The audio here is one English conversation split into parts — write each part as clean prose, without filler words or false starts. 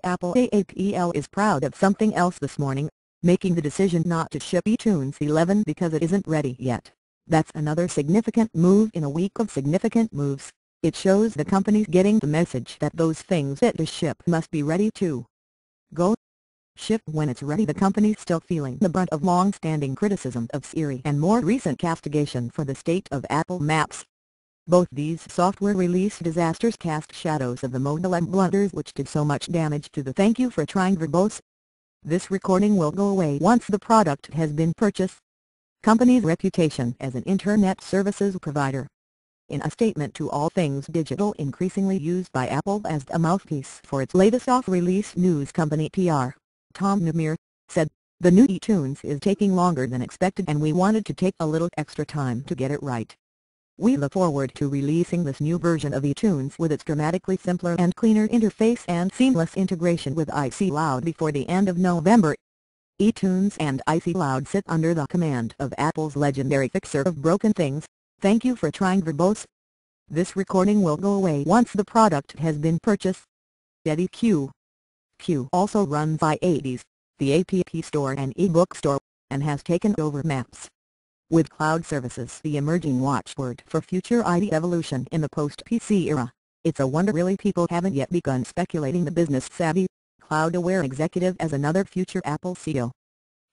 Apple is proud of something else this morning, making the decision not to ship iTunes 11 because it isn't ready yet. That's another significant move in a week of significant moves. It shows the company's getting the message that those things that is ship must be ready to go. Ship when it's ready. The company's still feeling the brunt of long-standing criticism of Siri and more recent castigation for the state of Apple Maps. Both these software release disasters cast shadows of the modem blunders which did so much damage to the "thank you for trying" verbose. This recording will go away once the product has been purchased. Company's reputation as an internet services provider. In a statement to All Things Digital, increasingly used by Apple as a mouthpiece for its latest off-release news company PR, Tom Nemir said, "The new iTunes is taking longer than expected and we wanted to take a little extra time to get it right. We look forward to releasing this new version of iTunes with its dramatically simpler and cleaner interface and seamless integration with iCloud before the end of November." iTunes and iCloud sit under the command of Apple's legendary fixer of broken things, "Thank you for trying" verbose. This recording will go away once the product has been purchased. Eddie Q. also runs iAdies, the app store and ebook store, and has taken over Maps. With cloud services the emerging watchword for future ID evolution in the post-PC era, it's a wonder really people haven't yet begun speculating the business-savvy, cloud-aware executive as another future Apple CEO.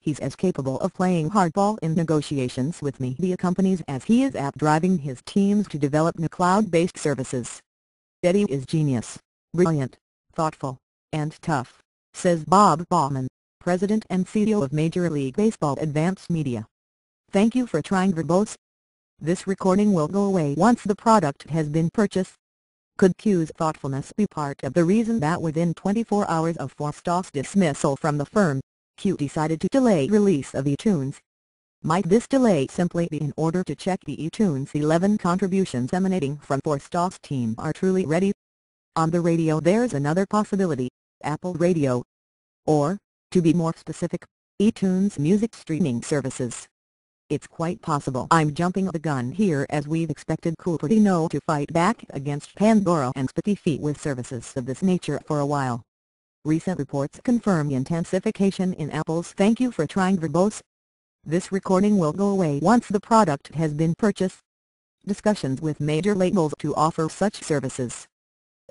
He's as capable of playing hardball in negotiations with media companies as he is at driving his teams to develop new cloud-based services. Eddie is genius, brilliant, thoughtful, and tough, says Bob Bauman, president and CEO of Major League Baseball Advance Media. "Thank you for trying" verbose. This recording will go away once the product has been purchased. Could Q's thoughtfulness be part of the reason that within 24 hours of Forstall's dismissal from the firm, Q decided to delay release of iTunes? Might this delay simply be in order to check the iTunes 11 contributions emanating from Forstall's team are truly ready? On the radio there's another possibility, Apple Radio. Or, to be more specific, iTunes music streaming services. It's quite possible I'm jumping the gun here as we've expected Cupertino to fight back against Pandora and Spotify with services of this nature for a while. Recent reports confirm intensification in Apple's "thank you for trying" verbose. This recording will go away once the product has been purchased. Discussions with major labels to offer such services.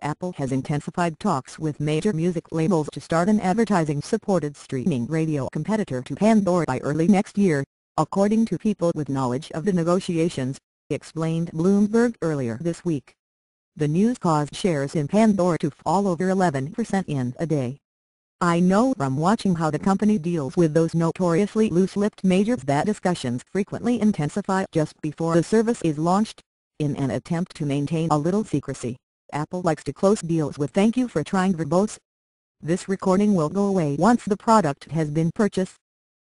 Apple has intensified talks with major music labels to start an advertising-supported streaming radio competitor to Pandora by early next year, according to people with knowledge of the negotiations, explained Bloomberg earlier this week. The news caused shares in Pandora to fall over 11% in a day. "I know from watching how the company deals with those notoriously loose-lipped majors that discussions frequently intensify just before the service is launched. In an attempt to maintain a little secrecy, Apple likes to close deals with "thank you for trying" verbose. This recording will go away once the product has been purchased.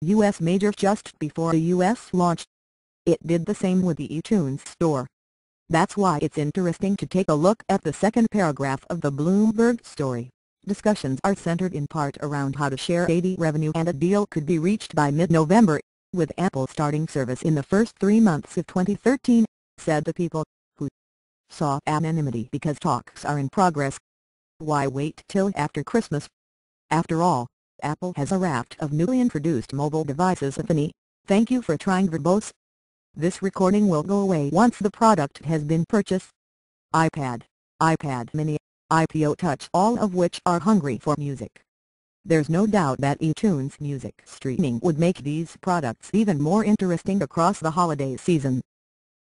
U.S. major just before the U.S. launch. It did the same with the iTunes Store. That's why it's interesting to take a look at the second paragraph of the Bloomberg story. Discussions are centered in part around how to share ad revenue and a deal could be reached by mid-November, with Apple starting service in the first 3 months of 2013, said the people, who saw anonymity because talks are in progress. Why wait till after Christmas? After all, Apple has a raft of newly introduced mobile devices. "Thank you for trying" verbose. This recording will go away once the product has been purchased. iPad, iPad mini, iPod Touch, all of which are hungry for music. There's no doubt that iTunes music streaming would make these products even more interesting across the holiday season.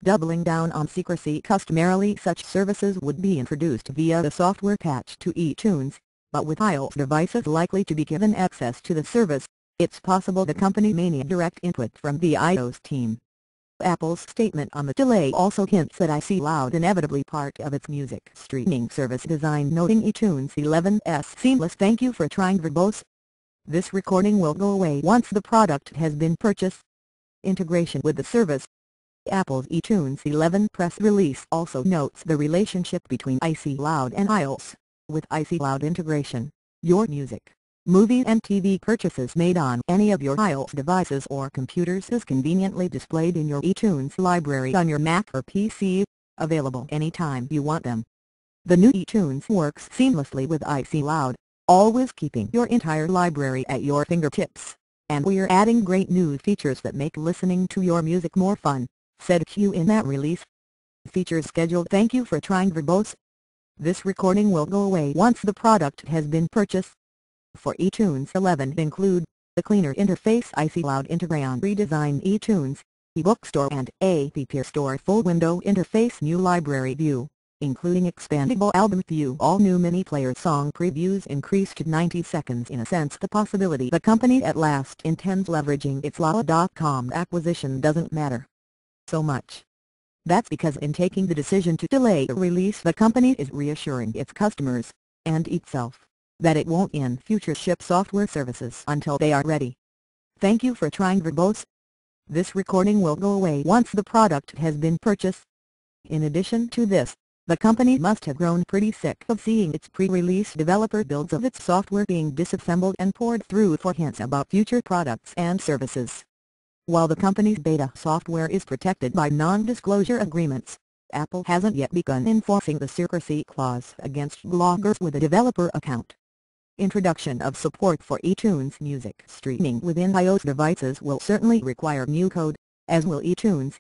Doubling down on secrecy, customarily such services would be introduced via the software patch to iTunes. But with iOS devices likely to be given access to the service, it's possible the company may need direct input from the iOS team. Apple's statement on the delay also hints at iCloud inevitably part of its music streaming service design, noting iTunes 11's seamless "thank you for trying" verbose. This recording will go away once the product has been purchased. Integration with the service. Apple's iTunes 11 press release also notes the relationship between iCloud and iOS. With iCloud integration, your music, movie and TV purchases made on any of your iOS devices or computers is conveniently displayed in your iTunes library on your Mac or PC, available anytime you want them. The new iTunes works seamlessly with iCloud, always keeping your entire library at your fingertips. And we're adding great new features that make listening to your music more fun, said Q in that release. Features scheduled. Thank you for trying Verbose. This recording will go away once the product has been purchased. For iTunes 11 include, the cleaner interface, iCloud Integration redesigned iTunes, eBook Store and App Store full window interface, new library view, including expandable album view, all new mini player song previews increased to 90 seconds. In a sense, the possibility the company at last intends leveraging its Lala.com acquisition doesn't matter so much. That's because in taking the decision to delay the release, the company is reassuring its customers, and itself, that it won't in future ship software services until they are ready. Thank you for trying Verbose. This recording will go away once the product has been purchased. In addition to this, the company must have grown pretty sick of seeing its pre-release developer builds of its software being disassembled and poured through for hints about future products and services. While the company's beta software is protected by non-disclosure agreements, Apple hasn't yet begun enforcing the secrecy clause against bloggers with a developer account. Introduction of support for iTunes music streaming within iOS devices will certainly require new code, as will iTunes.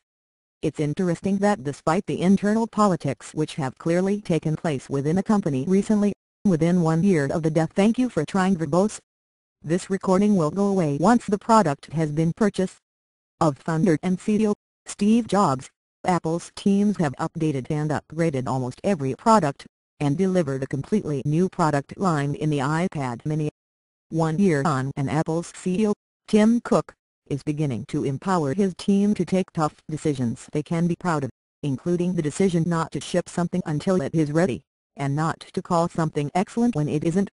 It's interesting that despite the internal politics which have clearly taken place within the company recently, within 1 year of the death. Thank you for trying Verbose. This recording will go away once the product has been purchased. Of founder and CEO, Steve Jobs, Apple's teams have updated and upgraded almost every product, and delivered a completely new product line in the iPad mini. 1 year on, and Apple's CEO, Tim Cook, is beginning to empower his team to take tough decisions they can be proud of, including the decision not to ship something until it is ready, and not to call something excellent when it isn't.